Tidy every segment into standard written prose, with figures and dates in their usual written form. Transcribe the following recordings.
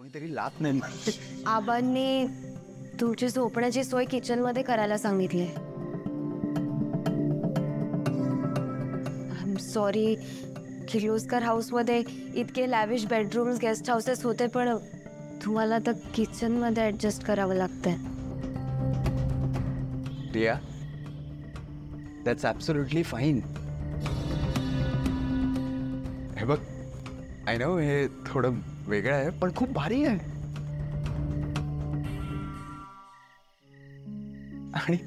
कोणीतरी लात नाही मारली. आबांनी तुमची झोपण्याची सोय किचन मध्ये करायला सांगितली. I am sorry. Kirloskar house मध्ये इतके लॅविश बेडरूम्स, गेस्ट हाऊसेस होते, पण तुम्हाला तर किचन मध्ये ऍडजस्ट करावं लागतंय. Riya, that's absolutely fine. हे बघ, आय नो हे थोडं वेगळं आहे, पण खूप भारी आहे. आणि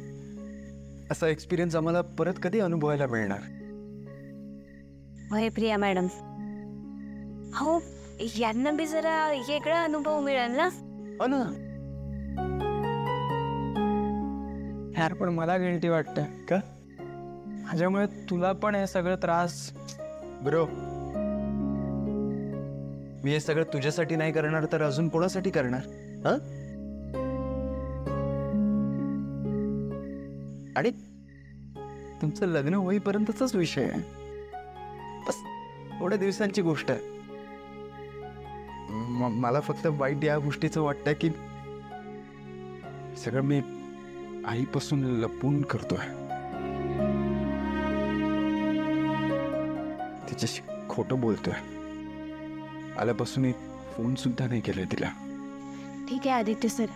असा एक्सपिरियन्स आम्हाला परत कधी अनुभवायला मिळणार? होय प्रिया मॅडम. हो, यांना बी जरा वेगळा अनुभव मिळेल ना. हो ना. यार पण मला गिल्टी वाटतं का माझ्यामुळे तुला पण हे सगळं त्रास. ब्रो, मी हे सगळं तुझ्यासाठी नाही करणार तर अजून कोणासाठी करणार? हा? आणि तुमचं लग्न होईपर्यंतचाच विषय आहे. बस थोड्या दिवसांची गोष्ट आहे. मला फक्त वाईट या गोष्टीचं वाटतं की सगळं मी आईपासून लपून करतोय. तिच्याशी खोटं बोलतोय. आल्यापासून एक फोन सुद्धा नाही केलाय तिला. ठीक आहे आदित्य सर,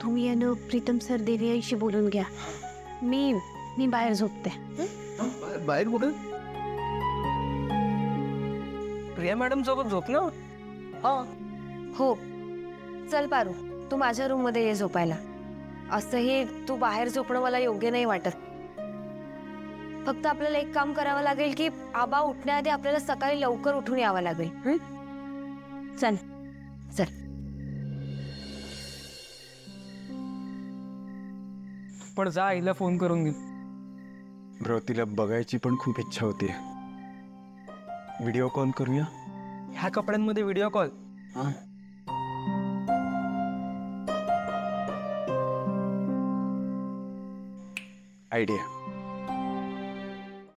तुम्ही यानं प्रीतम सर देवी आईशी बोलून घ्या. मी बाहेर झोपते. बाहेर कुठं? प्रिया मॅडम सोबत झोप ना. हो, चल पारू, तू माझ्या रूम मध्ये ये झोपायला. असंही तू बाहेर झोपणं मला योग्य नाही वाटत. फक्त आपल्याला एक काम करावं लागेल की आबा उठण्याआधी आपल्याला सकाळी लवकर उठून यावं लागेल. चल चल. पण जा, आईला फोन करून घे. ब्रो, तिला बघायची पण खूप इच्छा होती. व्हिडिओ कॉल करूया? ह्या कपड्यांमध्ये व्हिडिओ कॉल? हां. आयडिया.